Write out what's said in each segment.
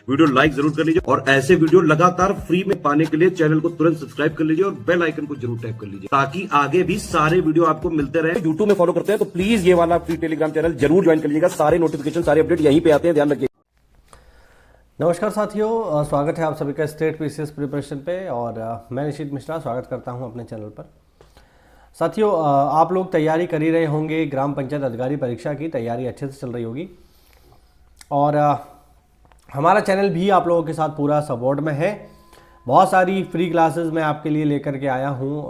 Video like जरूर कर लीजिए और ऐसे वीडियो लगातार फ्री में पाने के लिए चैनल को तुरंत सब्सक्राइब कर लीजिए और बेल आइकन को जरूर टैप कर लीजिए ताकि आगे भी सारे वीडियो आपको मिलते रहे। यूट्यूब में फॉलो करते हैं तो प्लीज ये वाला फ्री टेलीग्राम चैनल जरूर ज्वाइन कर लीजिएगा। सारे नोटिफिकेशन सारे अपडेट यहीं पे आते हैं, ध्यान रखिए। नमस्कार साथियों, स्वागत है आप सभी का स्टेट पीसीएस प्रिपरेशन पे और मैं निशित मिश्रा स्वागत करता हूं अपने चैनल पर। साथियों, आप लोग तैयारी कर ही रहे होंगे, ग्राम पंचायत अधिकारी परीक्षा की तैयारी अच्छे से चल रही होगी और हमारा चैनल भी आप लोगों के साथ पूरा सपोर्ट में है। बहुत सारी फ्री क्लासेस मैं आपके लिए लेकर के आया हूँ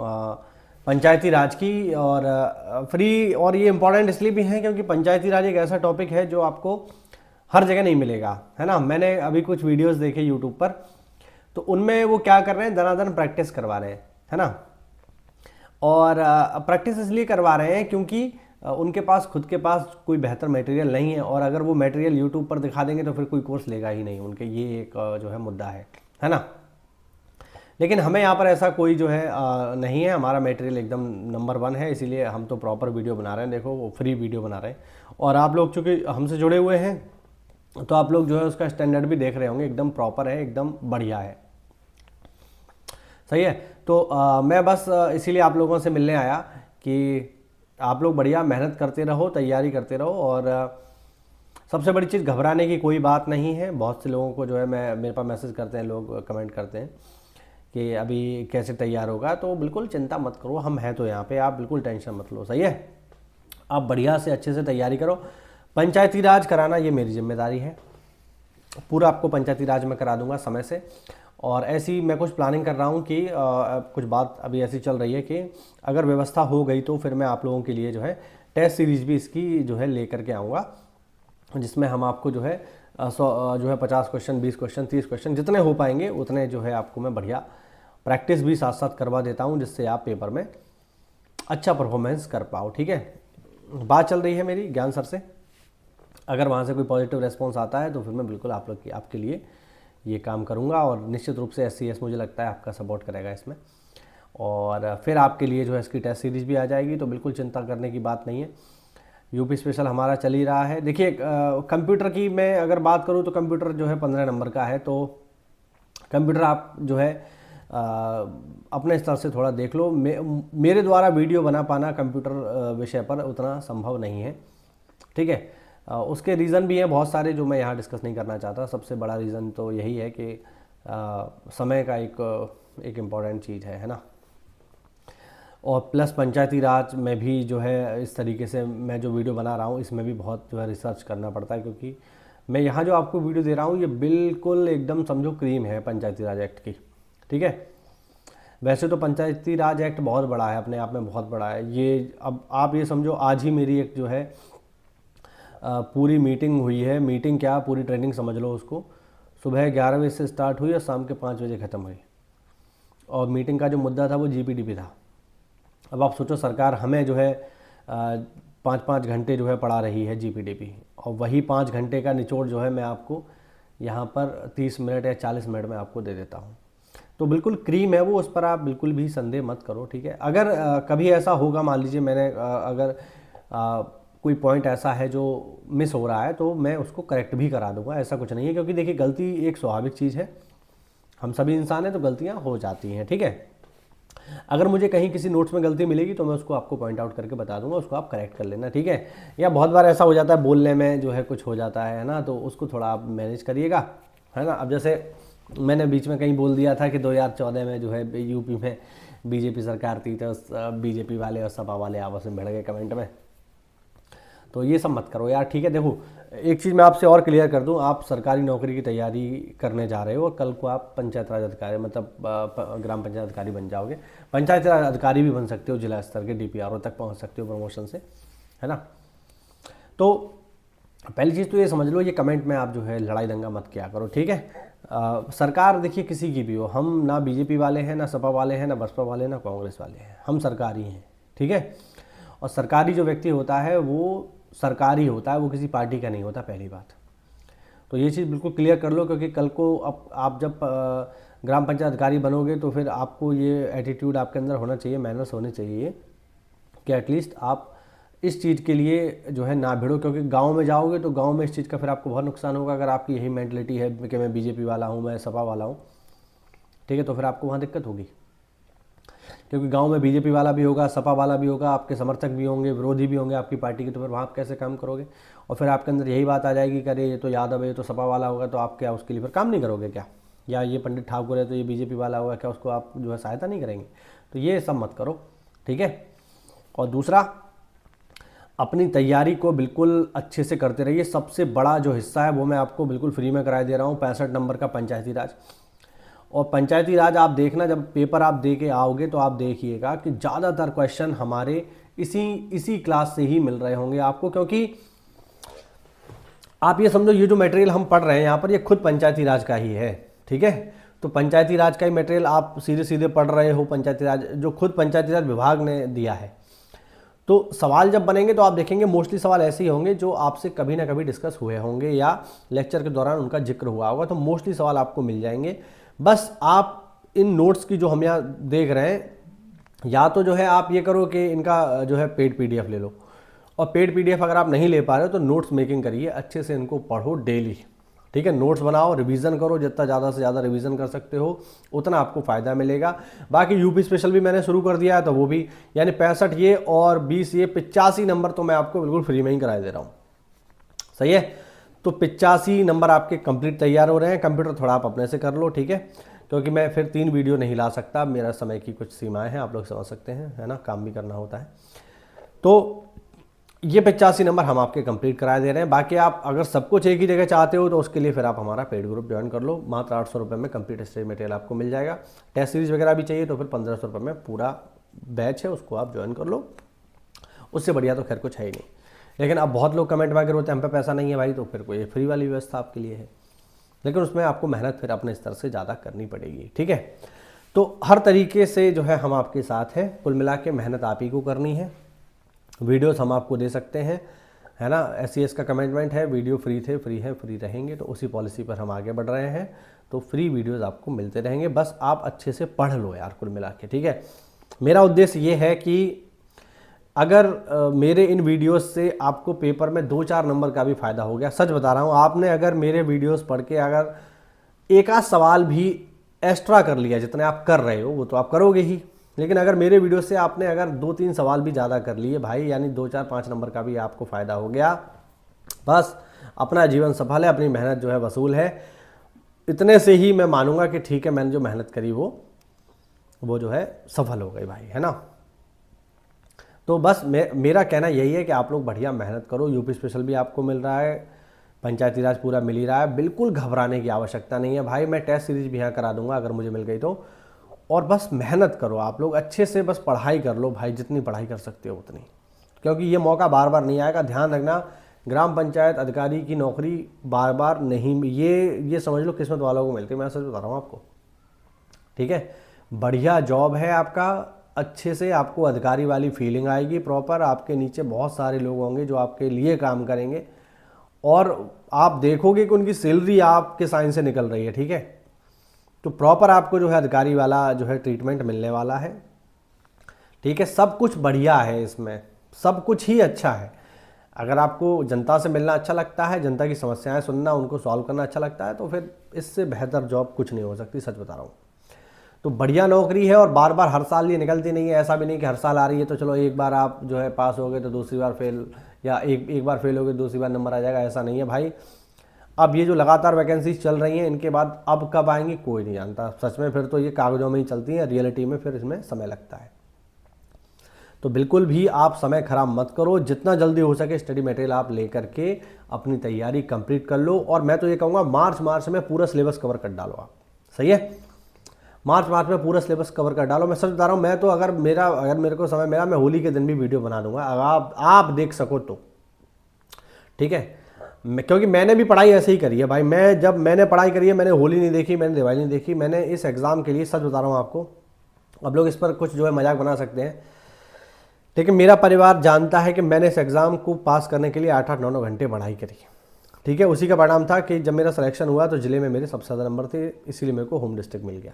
पंचायती राज की और फ्री, और ये इम्पॉर्टेंट इसलिए भी है क्योंकि पंचायती राज एक ऐसा टॉपिक है जो आपको हर जगह नहीं मिलेगा, है ना। मैंने अभी कुछ वीडियोस देखे यूट्यूब पर, तो उनमें वो क्या कर रहे हैं, दनादन प्रैक्टिस करवा रहे हैं, है ना। और प्रैक्टिस इसलिए करवा रहे हैं क्योंकि उनके पास खुद के पास कोई बेहतर मटेरियल नहीं है और अगर वो मटेरियल यूट्यूब पर दिखा देंगे तो फिर कोई कोर्स लेगा ही नहीं उनके, ये एक जो है मुद्दा है ना। लेकिन हमें यहाँ पर ऐसा कोई जो है नहीं है, हमारा मटेरियल एकदम नंबर 1 है, इसीलिए हम तो प्रॉपर वीडियो बना रहे हैं। देखो वो फ्री वीडियो बना रहे हैं और आप लोग चूँकि हमसे जुड़े हुए हैं तो आप लोग जो है उसका स्टैंडर्ड भी देख रहे होंगे, एकदम प्रॉपर है, एकदम बढ़िया है, सही है। तो मैं बस इसीलिए आप लोगों से मिलने आया कि आप लोग बढ़िया मेहनत करते रहो, तैयारी करते रहो और सबसे बड़ी चीज़ घबराने की कोई बात नहीं है। बहुत से लोगों को जो है मेरे पास मैसेज करते हैं, लोग कमेंट करते हैं कि अभी कैसे तैयार होगा, तो बिल्कुल चिंता मत करो, हम हैं तो यहाँ पे, आप बिल्कुल टेंशन मत लो, सही है। आप बढ़िया से अच्छे से तैयारी करो। पंचायती राज कराना ये मेरी जिम्मेदारी है, पूरा आपको पंचायती राज में करा दूंगा समय से। और ऐसी मैं कुछ प्लानिंग कर रहा हूँ कि कुछ बात अभी ऐसी चल रही है कि अगर व्यवस्था हो गई तो फिर मैं आप लोगों के लिए जो है टेस्ट सीरीज भी इसकी जो है लेकर के आऊँगा, जिसमें हम आपको जो है 50 क्वेश्चन, 20 क्वेश्चन, 30 क्वेश्चन जितने हो पाएंगे उतने जो है आपको मैं बढ़िया प्रैक्टिस भी साथ साथ करवा देता हूँ, जिससे आप पेपर में अच्छा परफॉर्मेंस कर पाओ, ठीक है। बात चल रही है मेरी ज्ञान सर से, अगर वहाँ से कोई पॉजिटिव रेस्पॉन्स आता है तो फिर मैं बिल्कुल आप लोग की आपके लिए ये काम करूँगा और निश्चित रूप से SCS मुझे लगता है आपका सपोर्ट करेगा इसमें, और फिर आपके लिए जो है इसकी टेस्ट सीरीज़ भी आ जाएगी, तो बिल्कुल चिंता करने की बात नहीं है। यूपी स्पेशल हमारा चल ही रहा है। देखिए कंप्यूटर की मैं अगर बात करूँ तो कंप्यूटर जो है 15 नंबर का है, तो कंप्यूटर आप जो है अपने स्तर से थोड़ा देख लो। मेरे द्वारा वीडियो बना पाना कंप्यूटर विषय पर उतना संभव नहीं है, ठीक है। उसके रीज़न भी हैं बहुत सारे जो मैं यहाँ डिस्कस नहीं करना चाहता। सबसे बड़ा रीज़न तो यही है कि समय का एक इम्पॉर्टेंट चीज़ है ना। और प्लस पंचायती राज में भी जो है इस तरीके से मैं जो वीडियो बना रहा हूँ इसमें भी बहुत जो है रिसर्च करना पड़ता है, क्योंकि मैं यहाँ जो आपको वीडियो दे रहा हूँ ये बिल्कुल एकदम समझो क्रीम है पंचायती राज एक्ट की, ठीक है। वैसे तो पंचायती राज एक्ट बहुत बड़ा है, अपने आप में बहुत बड़ा है ये। अब आप ये समझो आज ही मेरी एक जो है पूरी मीटिंग हुई है, मीटिंग क्या पूरी ट्रेनिंग समझ लो उसको। सुबह 11 बजे से स्टार्ट हुई और शाम के 5 बजे ख़त्म हुई, और मीटिंग का जो मुद्दा था वो GPDP था। अब आप सोचो सरकार हमें जो है 5-5 घंटे जो है पढ़ा रही है GPDP, और वही 5 घंटे का निचोड़ जो है मैं आपको यहाँ पर 30 मिनट या 40 मिनट में आपको दे देता हूँ। तो बिल्कुल क्रीम है वो, उस पर आप बिल्कुल भी संदेह मत करो, ठीक है। अगर कभी ऐसा होगा, मान लीजिए मैंने अगर कोई पॉइंट ऐसा है जो मिस हो रहा है तो मैं उसको करेक्ट भी करा दूंगा, ऐसा कुछ नहीं है, क्योंकि देखिए गलती एक स्वाभाविक चीज़ है, हम सभी इंसान हैं तो गलतियां हो जाती हैं, ठीक है। अगर मुझे कहीं किसी नोट्स में गलती मिलेगी तो मैं उसको आपको पॉइंट आउट करके बता दूंगा, उसको आप करेक्ट कर लेना, ठीक है। या बहुत बार ऐसा हो जाता है बोलने में जो है कुछ हो जाता है ना, तो उसको थोड़ा आप मैनेज करिएगा, है ना। अब जैसे मैंने बीच में कहीं बोल दिया था कि 2014 में जो है यूपी में BJP सरकार थी, तो BJP वाले और सपा वाले आपस में भिड़ गए कमेंट में, तो ये सब मत करो यार, ठीक है। देखो एक चीज़ मैं आपसे और क्लियर कर दूं, आप सरकारी नौकरी की तैयारी करने जा रहे हो और कल को आप पंचायत राज अधिकारी मतलब ग्राम पंचायत अधिकारी बन जाओगे। पंचायत राज अधिकारी भी बन सकते हो, जिला स्तर के DPRO तक पहुंच सकते हो प्रमोशन से, है ना। तो पहली चीज़ तो ये समझ लो, ये कमेंट में आप जो है लड़ाई दंगा मत किया करो, ठीक है। सरकार देखिए किसी की भी हो, हम ना BJP वाले हैं, ना सपा वाले हैं, ना बसपा वाले, ना कांग्रेस वाले हैं, हम सरकारी हैं, ठीक है। और सरकारी जो व्यक्ति होता है वो सरकारी होता है, वो किसी पार्टी का नहीं होता, पहली बात तो ये चीज़ बिल्कुल क्लियर कर लो, क्योंकि कल को आप जब ग्राम पंचायत अधिकारी बनोगे तो फिर आपको ये एटीट्यूड आपके अंदर होना चाहिए, मैनर्स होने चाहिए कि एटलीस्ट आप इस चीज़ के लिए जो है ना भिड़ो, क्योंकि गांव में जाओगे तो गांव में इस चीज़ का फिर आपको बहुत नुकसान होगा। अगर आपकी यही मेंटलिटी है कि मैं बीजेपी वाला हूँ, मैं सपा वाला हूँ, ठीक है, तो फिर आपको वहाँ दिक्कत होगी। क्योंकि गांव में बीजेपी वाला भी होगा, सपा वाला भी होगा, आपके समर्थक भी होंगे, विरोधी भी होंगे आपकी पार्टी के, तो फिर वहाँ आप कैसे काम करोगे? और फिर आपके अंदर यही बात आ जाएगी कि अरे ये तो यादव है, ये तो सपा वाला होगा, तो आप क्या उसके लिए फिर काम नहीं करोगे क्या? या ये पंडित ठाकुर है तो ये बीजेपी वाला होगा, क्या उसको आप जो है सहायता नहीं करेंगे? तो ये सब मत करो, ठीक है। और दूसरा, अपनी तैयारी को बिल्कुल अच्छे से करते रहिए। सबसे बड़ा जो हिस्सा है वो मैं आपको बिल्कुल फ्री में कराए दे रहा हूँ, 65 नंबर का पंचायती राज। और पंचायती राज आप देखना, जब पेपर आप दे के आओगे तो आप देखिएगा कि ज़्यादातर क्वेश्चन हमारे इसी क्लास से ही मिल रहे होंगे आपको। क्योंकि आप ये समझो, ये जो मटेरियल हम पढ़ रहे हैं यहाँ पर, ये खुद पंचायती राज का ही है, ठीक है। तो पंचायती राज का ही मटेरियल आप सीधे सीधे पढ़ रहे हो, पंचायती राज जो खुद पंचायती राज विभाग ने दिया है। तो सवाल जब बनेंगे तो आप देखेंगे मोस्टली सवाल ऐसे ही होंगे जो आपसे कभी ना कभी डिस्कस हुए होंगे या लेक्चर के दौरान उनका जिक्र हुआ होगा, तो मोस्टली सवाल आपको मिल जाएंगे। बस आप इन नोट्स की जो हम यहाँ देख रहे हैं, या तो जो है आप ये करो कि इनका जो है पेड पीडीएफ ले लो, और पेड पीडीएफ अगर आप नहीं ले पा रहे हो तो नोट्स मेकिंग करिए, अच्छे से इनको पढ़ो डेली, ठीक है। नोट्स बनाओ, रिवीजन करो, जितना ज़्यादा से ज़्यादा रिवीजन कर सकते हो उतना आपको फ़ायदा मिलेगा। बाकी यूपी स्पेशल भी मैंने शुरू कर दिया है, तो वो भी यानी 65 ये और 20 ये 85 नंबर तो मैं आपको बिल्कुल फ्री में ही करा दे रहा हूँ, सही है। तो 85 नंबर आपके कंप्लीट तैयार हो रहे हैं। कंप्यूटर थोड़ा आप अपने से कर लो, ठीक है, क्योंकि मैं फिर 3 वीडियो नहीं ला सकता, मेरा समय की कुछ सीमाएँ हैं, आप लोग समझ सकते हैं, है ना, काम भी करना होता है। तो ये 85 नंबर हम आपके कंप्लीट करा दे रहे हैं। बाकी आप अगर सब कुछ एक ही जगह चाहते हो तो उसके लिए फिर आप हमारा पेड ग्रुप ज्वाइन कर लो। मात्र 800 रुपये में कंप्लीट स्टडी मटेरियल आपको मिल जाएगा। टेस्ट सीरीज वगैरह भी चाहिए तो फिर 1500 रुपये में पूरा बैच है, उसको आप ज्वाइन कर लो। उससे बढ़िया तो खैर कुछ है ही नहीं। लेकिन अब बहुत लोग कमेंट में होते हैं हम पे पैसा नहीं है भाई, तो फिर कोई फ्री वाली व्यवस्था आपके लिए है, लेकिन उसमें आपको मेहनत फिर अपने स्तर से ज़्यादा करनी पड़ेगी, ठीक है। तो हर तरीके से जो है हम आपके साथ हैं। कुल मिला के मेहनत आप ही को करनी है। वीडियोस हम आपको दे सकते हैं, है ना, SES का कमिटमेंट है, वीडियो फ्री थे, फ्री है, फ्री रहेंगे, तो उसी पॉलिसी पर हम आगे बढ़ रहे हैं। तो फ्री वीडियोस आपको मिलते रहेंगे, बस आप अच्छे से पढ़ लो यार, कुल मिला के, ठीक है। मेरा उद्देश्य ये है कि अगर मेरे इन वीडियोस से आपको पेपर में 2-4 नंबर का भी फ़ायदा हो गया, सच बता रहा हूँ, आपने अगर मेरे वीडियोस पढ़ के अगर एक आध सवाल भी एक्स्ट्रा कर लिया, जितने आप कर रहे हो वो तो आप करोगे ही, लेकिन अगर मेरे वीडियो से आपने अगर 2-3 सवाल भी ज़्यादा कर लिए भाई, यानी 2-4-5 नंबर का भी आपको फ़ायदा हो गया, बस अपना जीवन सफल है, अपनी मेहनत जो है वसूल है। इतने से ही मैं मानूंगा कि ठीक है, मैंने जो मेहनत करी वो जो है सफल हो गई भाई, है ना। तो बस मेरा कहना यही है कि आप लोग बढ़िया मेहनत करो। यूपी स्पेशल भी आपको मिल रहा है, पंचायती राज पूरा मिल ही रहा है, बिल्कुल घबराने की आवश्यकता नहीं है भाई। मैं टेस्ट सीरीज भी यहाँ करा दूंगा अगर मुझे मिल गई तो। और बस मेहनत करो आप लोग, अच्छे से बस पढ़ाई कर लो भाई, जितनी पढ़ाई कर सकते हो उतनी, क्योंकि ये मौका बार बार नहीं आएगा। ध्यान रखना, ग्राम पंचायत अधिकारी की नौकरी बार बार नहीं, ये समझ लो किस्मत वालों को मिलती है, मैं सच बता रहा हूँ आपको, ठीक है। बढ़िया जॉब है आपका, अच्छे से आपको अधिकारी वाली फीलिंग आएगी प्रॉपर, आपके नीचे बहुत सारे लोग होंगे जो आपके लिए काम करेंगे, और आप देखोगे कि उनकी सैलरी आपके साइन से निकल रही है, ठीक है। तो प्रॉपर आपको जो है अधिकारी वाला जो है ट्रीटमेंट मिलने वाला है, ठीक है। सब कुछ बढ़िया है इसमें, सब कुछ ही अच्छा है। अगर आपको जनता से मिलना अच्छा लगता है, जनता की समस्याएं सुनना, उनको सॉल्व करना अच्छा लगता है, तो फिर इससे बेहतर जॉब कुछ नहीं हो सकती, सच बता रहा हूँ। तो बढ़िया नौकरी है, और बार बार हर साल ये निकलती नहीं है। ऐसा भी नहीं कि हर साल आ रही है तो चलो एक बार आप जो है पास हो गए तो दूसरी बार फेल, या एक बार फेल हो गए दूसरी बार नंबर आ जाएगा, ऐसा नहीं है भाई। अब ये जो लगातार वैकेंसीज चल रही हैं, इनके बाद अब कब आएंगी कोई नहीं जानता सच में। फिर तो ये कागजों में ही चलती हैं, रियलिटी में फिर इसमें समय लगता है। तो बिल्कुल भी आप समय खराब मत करो, जितना जल्दी हो सके स्टडी मटेरियल आप लेकर के अपनी तैयारी कंप्लीट कर लो। और मैं तो ये कहूँगा मार्च में पूरा सिलेबस कवर कर डालो आप, सही है। मार्च में पूरा सिलेबस कवर कर डालो। मैं सच बता रहा हूँ, मैं तो अगर मेरे को समय मिला, मैं होली के दिन भी वीडियो बना दूंगा, अगर आप देख सको तो, ठीक है। क्योंकि मैंने भी पढ़ाई ऐसे ही करी है भाई। जब मैंने पढ़ाई करी है, मैंने होली नहीं देखी, मैंने दिवाली नहीं देखी, मैंने इस एग्ज़ाम के लिए, सच बता रहा हूँ आपको, अब लोग इस पर कुछ जो है मजाक बना सकते हैं, लेकिन मेरा परिवार जानता है कि मैंने इस एग्ज़ाम को पास करने के लिए 8-8, 9-9 घंटे पढ़ाई करी, ठीक है। उसी का परिणाम था कि जब मेरा सिलेक्शन हुआ तो ज़िले में मेरे सबसे ज़्यादा नंबर थे, इसीलिए मेरे को होम डिस्ट्रिक्ट मिल गया।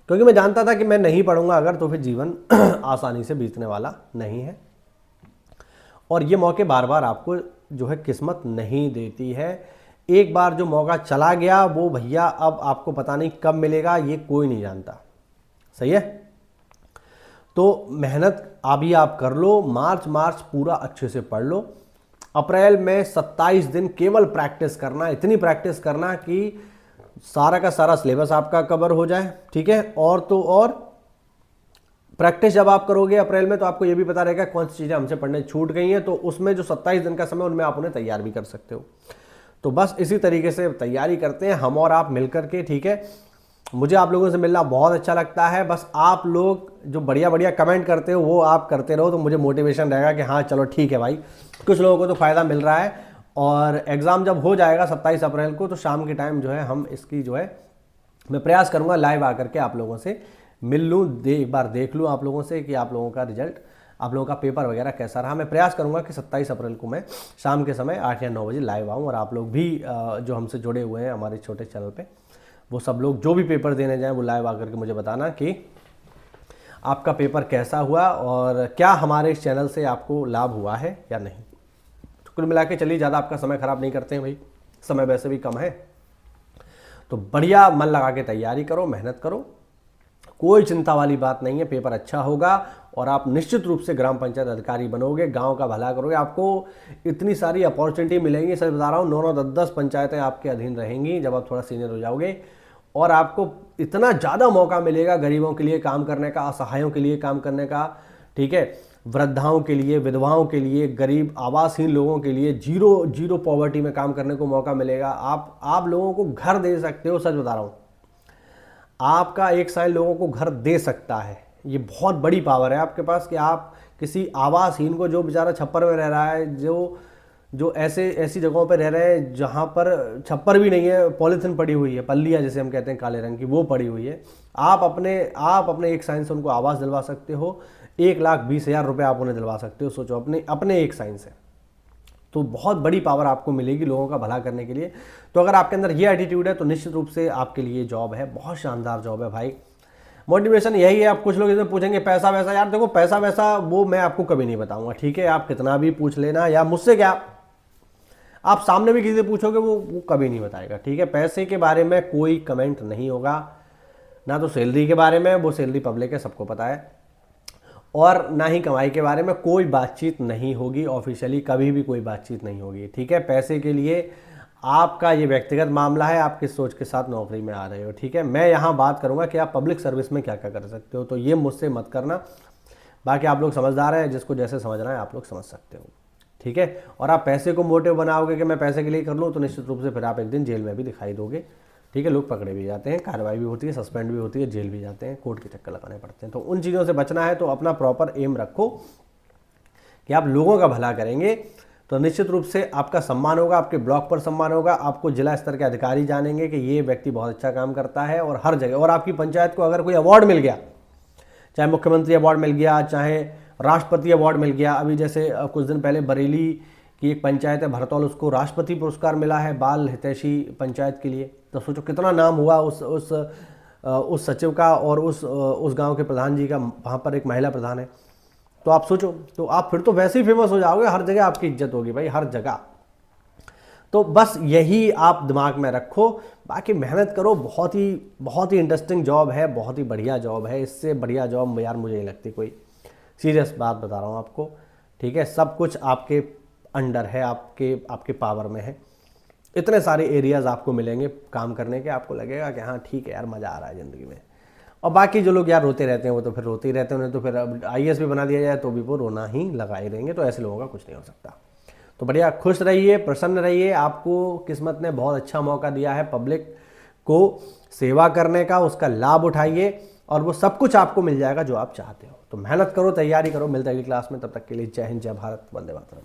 क्योंकि मैं जानता था कि मैं नहीं पढ़ूंगा अगर, तो फिर जीवन आसानी से बीतने वाला नहीं है। और ये मौके बार बार आपको जो है किस्मत नहीं देती है। एक बार जो मौका चला गया वो भैया अब आपको पता नहीं कब मिलेगा, ये कोई नहीं जानता। सही है, तो मेहनत अभी आप कर लो, मार्च पूरा अच्छे से पढ़ लो। अप्रैल में 27 दिन केवल प्रैक्टिस करना, इतनी प्रैक्टिस करना कि सारा का सारा सिलेबस आपका कवर हो जाए। ठीक है, और तो और प्रैक्टिस जब आप करोगे अप्रैल में तो आपको ये भी पता रहेगा कौन सी चीज़ें हमसे पढ़ने छूट गई हैं, तो उसमें जो 27 दिन का समय उनमें आप उन्हें तैयार भी कर सकते हो। तो बस इसी तरीके से तैयारी करते हैं हम और आप मिलकर के। ठीक है, मुझे आप लोगों से मिलना बहुत अच्छा लगता है। बस आप लोग जो बढ़िया बढ़िया कमेंट करते हो वो आप करते रहो, तो मुझे मोटिवेशन रहेगा कि हाँ चलो ठीक है भाई, कुछ लोगों को तो फ़ायदा मिल रहा है। और एग्ज़ाम जब हो जाएगा 27 अप्रैल को, तो शाम के टाइम जो है हम इसकी जो है मैं प्रयास करूँगा लाइव आकर के आप लोगों से मिल लूँ, एक बार देख लूँ आप लोगों से कि आप लोगों का रिजल्ट, आप लोगों का पेपर वगैरह कैसा रहा। मैं प्रयास करूंगा कि 27 अप्रैल को मैं शाम के समय 8 या 9 बजे लाइव आऊँ, और आप लोग भी जो हमसे जुड़े हुए हैं हमारे छोटे चैनल पे, वो सब लोग जो भी पेपर देने जाएं वो लाइव आकर के मुझे बताना कि आपका पेपर कैसा हुआ और क्या हमारे इस चैनल से आपको लाभ हुआ है या नहीं। तो कुल मिला के चलिए, ज़्यादा आपका समय ख़राब नहीं करते हैं भाई, समय वैसे भी कम है। तो बढ़िया मन लगा के तैयारी करो, मेहनत करो, कोई चिंता वाली बात नहीं है। पेपर अच्छा होगा और आप निश्चित रूप से ग्राम पंचायत अधिकारी बनोगे, गांव का भला करोगे। आपको इतनी सारी अपॉर्चुनिटी मिलेंगी, सच बता रहा हूँ, 9-9, 10-10 पंचायतें आपके अधीन रहेंगी जब आप थोड़ा सीनियर हो जाओगे। और आपको इतना ज़्यादा मौका मिलेगा गरीबों के लिए काम करने का, असहायों के लिए काम करने का। ठीक है, वृद्धाओं के लिए, विधवाओं के लिए, गरीब आवासहीन लोगों के लिए, जीरो पॉवर्टी में काम करने को मौका मिलेगा। आप लोगों को घर दे सकते हो, सच बता रहा हूँ, आपका एक साल लोगों को घर दे सकता है। ये बहुत बड़ी पावर है आपके पास कि आप किसी आवासहीन को, जो बेचारा छप्पर में रह रहा है, जो ऐसी जगहों पर रह रहे हैं जहाँ पर छप्पर भी नहीं है, पॉलीथिन पड़ी हुई है, पल्लियाँ जैसे हम कहते हैं काले रंग की, वो पड़ी हुई है, आप अपने एक साइन से उनको आवास दिलवा सकते हो। 1,20,000 रुपये आप उन्हें दिलवा सकते हो, सोचो, अपने एक साइन से। तो बहुत बड़ी पावर आपको मिलेगी लोगों का भला करने के लिए। तो अगर आपके अंदर ये एटीट्यूड है तो निश्चित रूप से आपके लिए जॉब है, बहुत शानदार जॉब है भाई। मोटिवेशन यही है। आप कुछ लोग इसमें पूछेंगे पैसा वैसा, यार देखो पैसा वैसा वो मैं आपको कभी नहीं बताऊंगा। ठीक है, आप कितना भी पूछ लेना, या मुझसे क्या आप सामने भी किसी से पूछोगे वो कभी नहीं बताएगा। ठीक है, पैसे के बारे में कोई कमेंट नहीं होगा, ना तो सैलरी के बारे में, वो सैलरी पब्लिक है, सबको पता है। और ना ही कमाई के बारे में कोई बातचीत नहीं होगी, ऑफिशियली कभी भी कोई बातचीत नहीं होगी। ठीक है, पैसे के लिए आपका ये व्यक्तिगत मामला है, आप किस सोच के साथ नौकरी में आ रहे हो। ठीक है, मैं यहाँ बात करूँगा कि आप पब्लिक सर्विस में क्या क्या कर सकते हो, तो ये मुझसे मत करना। बाकी आप लोग समझदार हैं, जिसको जैसे समझना है आप लोग समझ सकते हो। ठीक है, और आप पैसे को मोटिव बनाओगे कि मैं पैसे के लिए कर लूँ, तो निश्चित रूप से फिर आप एक दिन जेल में भी दिखाई दोगे। ठीक है, लोग पकड़े भी जाते हैं, कार्रवाई भी होती है, सस्पेंड भी होती है, जेल भी जाते हैं, कोर्ट के चक्कर लगाने पड़ते हैं। तो उन चीज़ों से बचना है तो अपना प्रॉपर एम रखो कि आप लोगों का भला करेंगे, तो निश्चित रूप से आपका सम्मान होगा, आपके ब्लॉक पर सम्मान होगा, आपको जिला स्तर के अधिकारी जानेंगे कि ये व्यक्ति बहुत अच्छा काम करता है। और हर जगह, और आपकी पंचायत को अगर कोई अवार्ड मिल गया, चाहे मुख्यमंत्री अवार्ड मिल गया, चाहे राष्ट्रपति अवार्ड मिल गया, अभी जैसे कुछ दिन पहले बरेली की एक पंचायत है भरतौल, उसको राष्ट्रपति पुरस्कार मिला है बाल हितैषी पंचायत के लिए। तो सोचो कितना नाम हुआ उस सचिव का और उस गांव के प्रधान जी का, वहाँ पर एक महिला प्रधान है। तो आप सोचो, तो आप फिर तो वैसे ही फेमस हो जाओगे, हर जगह आपकी इज्जत होगी भाई, हर जगह। तो बस यही आप दिमाग में रखो, बाकी मेहनत करो। बहुत ही इंटरेस्टिंग जॉब है, बहुत ही बढ़िया जॉब है। इससे बढ़िया जॉब यार मुझे नहीं लगती कोई, सीरियस बात बता रहा हूँ आपको। ठीक है, सब कुछ आपके अंडर है, आपके पावर में है। इतने सारे एरियाज आपको मिलेंगे काम करने के, आपको लगेगा कि हाँ ठीक है यार, मज़ा आ रहा है ज़िंदगी में। और बाकी जो लोग यार रोते रहते हैं वो तो फिर रोते ही रहते हैं, उन्हें तो फिर अब IAS भी बना दिया जाए तो भी वो रोना ही लगा ही रहेंगे। तो ऐसे लोगों का कुछ नहीं हो सकता। तो बढ़िया खुश रहिए, प्रसन्न रहिए। आपको किस्मत ने बहुत अच्छा मौका दिया है पब्लिक को सेवा करने का, उसका लाभ उठाइए और वो सब कुछ आपको मिल जाएगा जो आप चाहते हो। तो मेहनत करो, तैयारी करो। मिलते हैं अगली क्लास में, तब तक के लिए जय हिंद, जय भारत, वंदे मातरम।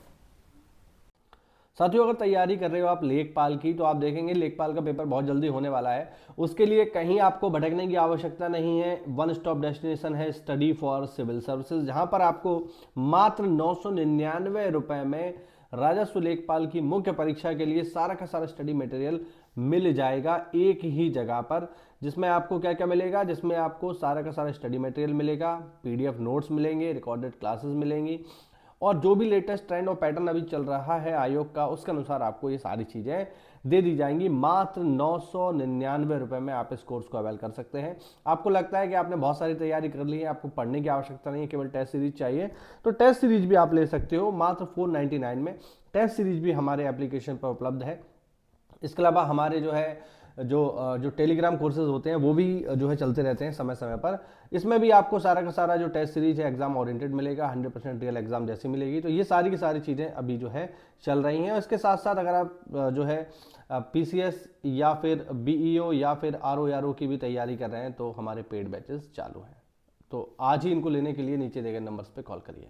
साथियों, अगर तैयारी कर रहे हो आप लेखपाल की, तो आप देखेंगे लेखपाल का पेपर बहुत जल्दी होने वाला है। उसके लिए कहीं आपको भटकने की आवश्यकता नहीं है। वन स्टॉप डेस्टिनेशन है स्टडी फॉर सिविल सर्विसेज, जहां पर आपको मात्र 999 रुपए में राजस्व लेखपाल की मुख्य परीक्षा के लिए सारा का सारा स्टडी मटेरियल मिल जाएगा एक ही जगह पर। जिसमें आपको क्या क्या मिलेगा, जिसमें आपको सारा का सारा स्टडी मटेरियल मिलेगा, PDF नोट्स मिलेंगे, रिकॉर्डेड क्लासेस मिलेंगी, और जो भी लेटेस्ट ट्रेंड और पैटर्न अभी चल रहा है आयोग का, उसके अनुसार आपको ये सारी चीज़ें दे दी जाएंगी। मात्र 999 रुपये में आप इस कोर्स को अवेल कर सकते हैं। आपको लगता है कि आपने बहुत सारी तैयारी कर ली है, आपको पढ़ने की आवश्यकता नहीं है, केवल टेस्ट सीरीज चाहिए, तो टेस्ट सीरीज भी आप ले सकते हो मात्र 499 में। टेस्ट सीरीज भी हमारे एप्लीकेशन पर उपलब्ध है। इसके अलावा हमारे जो है जो टेलीग्राम कोर्सेज होते हैं वो भी जो है चलते रहते हैं समय समय पर। इसमें भी आपको सारा का सारा जो टेस्ट सीरीज है एग्जाम ओरिएंटेड मिलेगा, 100% रियल एग्जाम जैसी मिलेगी। तो ये सारी की सारी चीज़ें अभी जो है चल रही हैं। इसके साथ साथ अगर आप जो है पीसीएस या फिर बीईओ या फिर आरओ की भी तैयारी कर रहे हैं तो हमारे पेड बैचेस चालू हैं। तो आज ही इनको लेने के लिए नीचे दिए गए नंबर्स पर कॉल करिए।